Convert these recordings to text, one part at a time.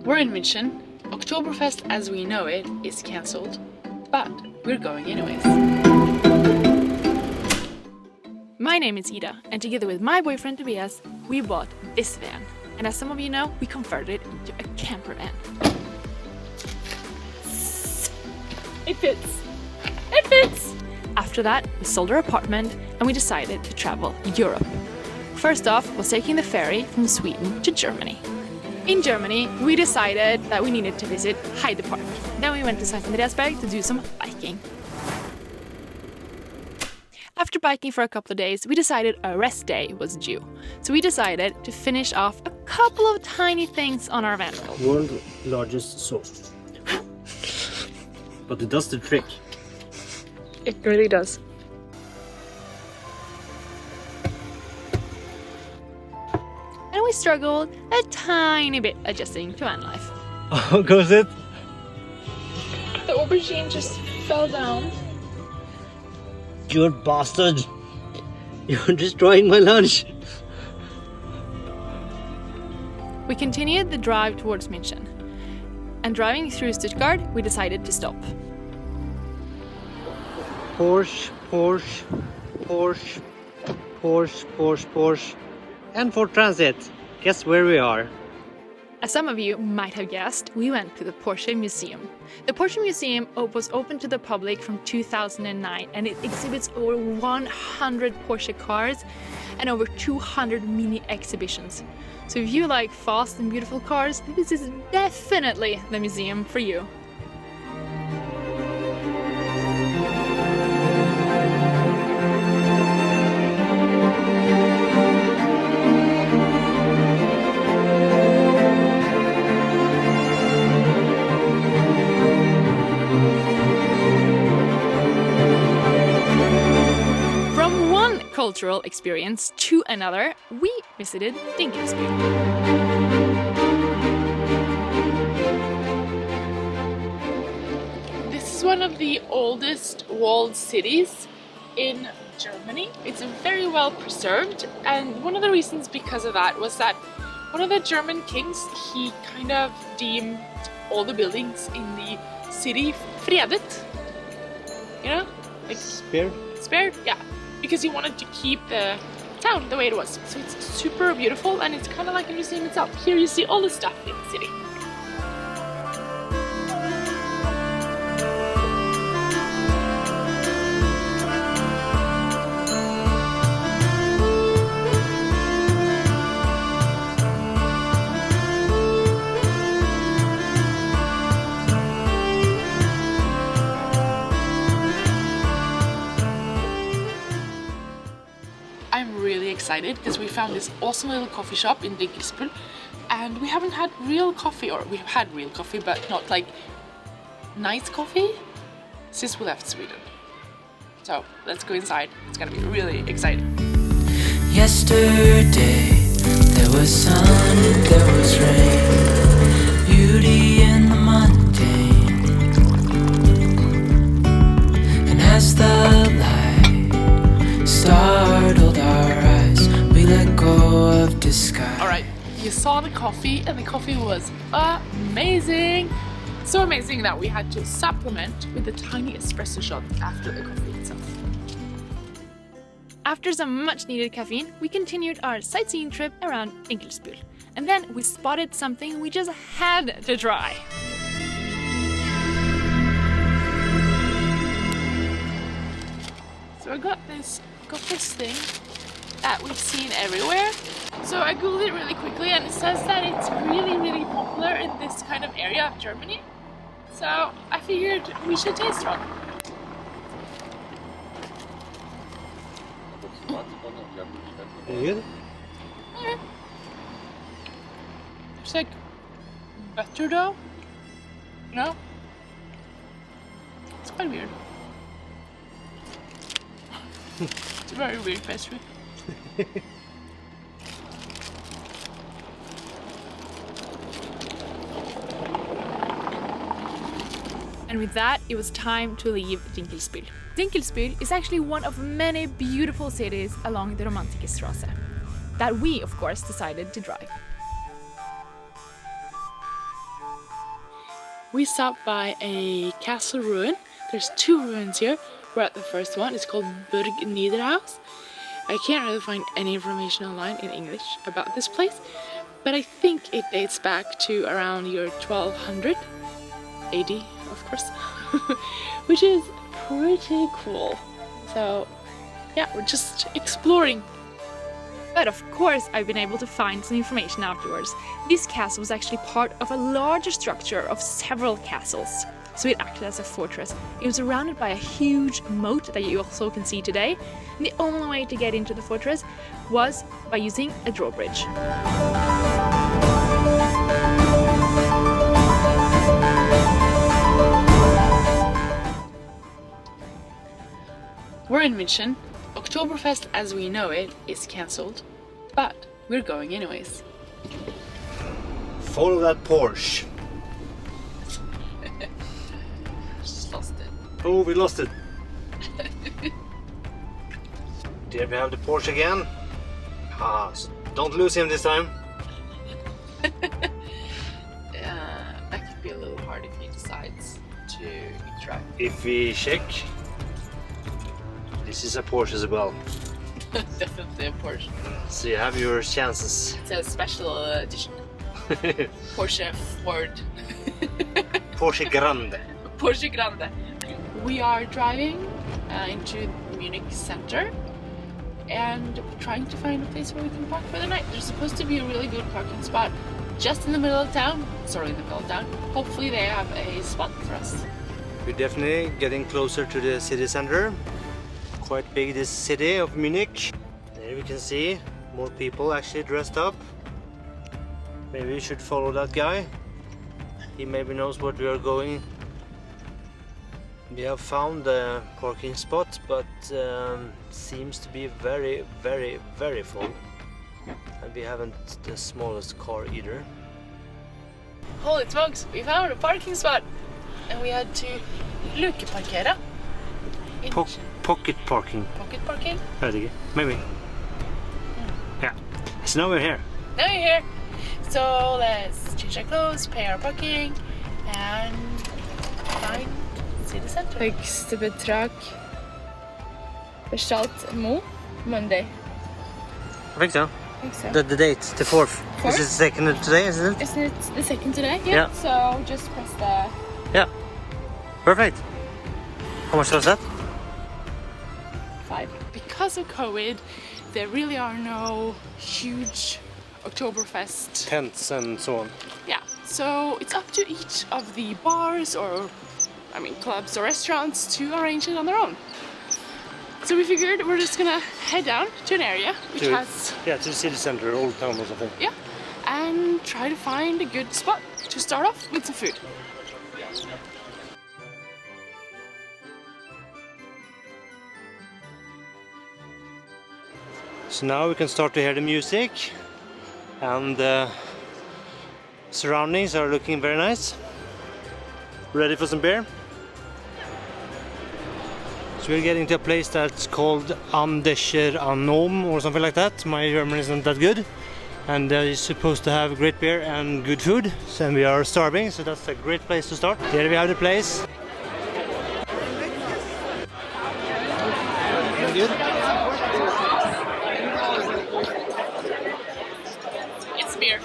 We're in München. Oktoberfest as we know it is cancelled, but we're going anyways. My name is Ida, and together with my boyfriend Tobias, we bought this van. And as some of you know, we converted it into a camper van. It fits! It fits! After that, we sold our apartment and we decided to travel Europe. First off was taking the ferry from Sweden to Germany. In Germany, we decided that we needed to visit Heide Park. Then we went to St. Andreasberg to do some biking. After biking for a couple of days, we decided a rest day was due. So we decided to finish off a couple of tiny things on our van. World's largest saw. But it does the trick. It really does. And we struggled a tiny bit adjusting to van life. How goes it? The aubergine just fell down. You bastard! You're destroying my lunch! We continued the drive towards München. And driving through Stuttgart, we decided to stop. Porsche, Porsche, Porsche, Porsche, Porsche, Porsche. And for transit, guess where we are? As some of you might have guessed, we went to the Porsche Museum. The Porsche Museum was open to the public from 2009 and it exhibits over 100 Porsche cars and over 200 mini exhibitions. So if you like fast and beautiful cars, this is definitely the museum for you. Cultural experience to another, we visited Dinkelsbühl. This is one of the oldest walled cities in Germany. It's very well preserved, and one of the reasons because of that was that one of the German kings, he kind of deemed all the buildings in the city fredet. You know? Like Spared? Spared, yeah. Because he wanted to keep the town the way it was. So it's super beautiful and it's kind of like a museum itself. Here you see all the stuff in the city. I'm really excited because we found this awesome little coffee shop in Dinkelsbühl and we haven't had real coffee, or we have had real coffee but not like nice coffee since we left Sweden. So let's go inside, it's gonna be really exciting. Yesterday there was sun and there was rain, beauty in the mundane, and as the light startled our eyes, we let go of disguise. Alright, you saw the coffee and the coffee was amazing! So amazing that we had to supplement with a tiny espresso shot after the coffee itself. After some much needed caffeine, we continued our sightseeing trip around Dinkelsbühl. And then we spotted something we just had to try. So I got this thing that we've seen everywhere. So I googled it really quickly and it says that it's really popular in this kind of area of Germany. So I figured we should taste one. Good? Okay. It's like butter dough. No? It's quite weird. It's a very weird pastry. And with that, it was time to leave Dinkelsbühl. Dinkelsbühl is actually one of many beautiful cities along the Romantische Straße that we, of course, decided to drive. We stopped by a castle ruin. There's two ruins here. We're at the first one. It's called Burg Niederhaus. I can't really find any information online in English about this place, but I think it dates back to around year 1200 AD, of course, which is pretty cool. So yeah, we're just exploring. But of course, I've been able to find some information afterwards. This castle was actually part of a larger structure of several castles. So it acted as a fortress. It was surrounded by a huge moat that you also can see today. And the only way to get into the fortress was by using a drawbridge. We're in München. Oktoberfest as we know it is cancelled, but we're going anyways. Follow that Porsche. Just lost it. Oh, we lost it. Did we have the Porsche again? Ah, so don't lose him this time. That could be a little hard if he decides to drive. If we check, this is a Porsche as well. Definitely a Porsche. So you have your chances. It's a special edition. Porsche Ford. Porsche Grande. Porsche Grande. We are driving into Munich center and trying to find a place where we can park for the night. There's supposed to be a really good parking spot just in the middle of town. Sorry, in the middle of town. Hopefully they have a spot for us. We're definitely getting closer to the city center. Quite big, this city of Munich. There we can see more people actually dressed up. Maybe we should follow that guy. He maybe knows where we are going. We have found the parking spot, but seems to be very, very, very full. And we haven't the smallest car either. Holy smokes, we found a parking spot! And we had to lukeparkera. Pocket parking. Pocket parking? I think maybe. Yeah. So now we're here. Now you're here. So let's change our clothes, pay our parking, and find city center. Högste betrag betalt Mo Monday. I think so. I think so. The date, the 4th. This is the second today, isn't it? Isn't it the second today? Yeah. So just press the... Yeah. Perfect. How much was that? 5. Because of COVID, there really are no huge Oktoberfest. Tents and so on. Yeah, so it's up to each of the bars or, clubs or restaurants to arrange it on their own. So we figured we're just gonna head down to an area which has... Yeah, to the city center, Old Town or something. Yeah, and try to find a good spot to start off with some food. So now we can start to hear the music, and the surroundings are looking very nice. Ready for some beer? So we're getting to a place that's called Andescher Anom or something like that. My German isn't that good. And it's supposed to have great beer and good food. So we are starving, so that's a great place to start. Here we have the place. Good. It's beer.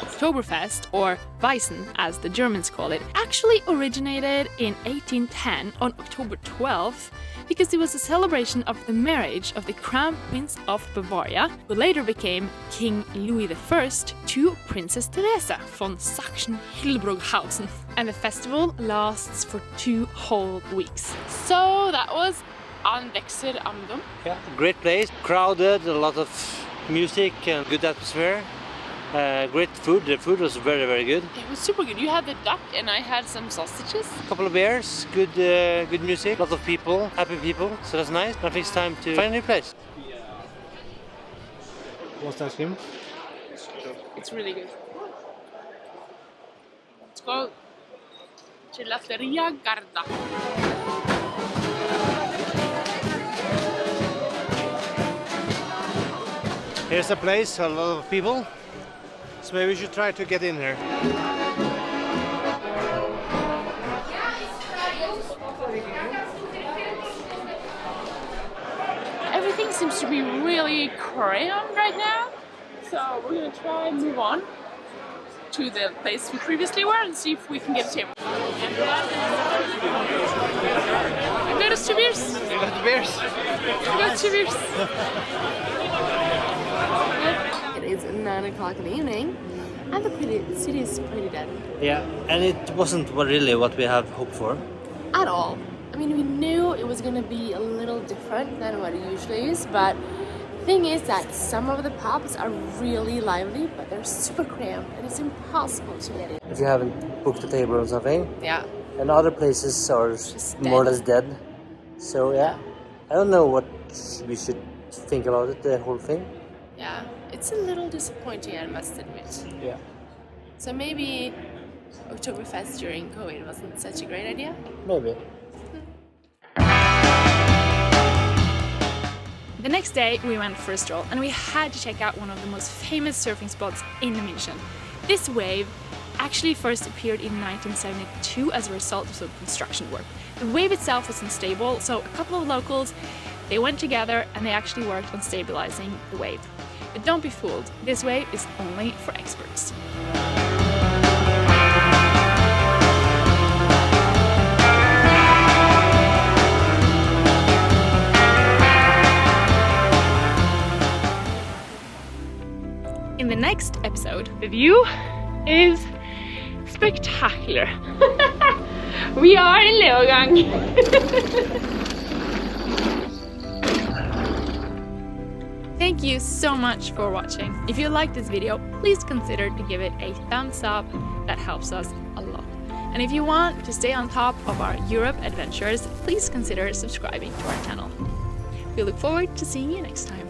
Oktoberfest, or Wiesn as the Germans call it, actually originated in 1810 on October 12th because it was a celebration of the marriage of the Crown Prince of Bavaria, who later became King Louis I, to Princess Theresa von Sachsen-Hildburghausen. And the festival lasts for 2 whole weeks. So that was Andescher Anom. Yeah, great place, crowded, a lot of music and good atmosphere. Great food. The food was very, very good. It was super good. You had the duck and I had some sausages. A couple of beers, good music, a lot of people, happy people, so that's nice. I think it's time to find a new place. What's the ice cream? It's really good. It's called Gelateria Garda. Here's a place, a lot of people. So maybe we should try to get in here. seems to be really crammed right now. So we're gonna try and move on to the place we previously were and see if we can get a table. I got us 2 beers. You got the beers? I got 2 beers. It is 9 o'clock in the evening, and the city is pretty dead. Yeah, and it wasn't really what we have hoped for. At all. I mean, we knew it was going to be a little different than what it usually is, but the thing is that some of the pubs are really lively, but they're super cramped, and it's impossible to get in. If you haven't booked a table or something. Yeah. And other places are Just more or dead. less dead. So yeah, I don't know what we should think about it, the whole thing. Yeah. It's a little disappointing, I must admit. Yeah. So maybe Oktoberfest during COVID wasn't such a great idea? Maybe. The next day we went for a stroll and we had to check out one of the most famous surfing spots in München. This wave actually first appeared in 1972 as a result of some construction work. The wave itself was unstable, so a couple of locals, they went together and they actually worked on stabilizing the wave. But don't be fooled, this wave is only for experts. In the next episode, The view is spectacular. We are in Leogang. thank you so much for watching. If you liked this video, please consider to give it a thumbs up, that helps us a lot. And if you want to stay on top of our Europe adventures, please consider subscribing to our channel. We look forward to seeing you next time.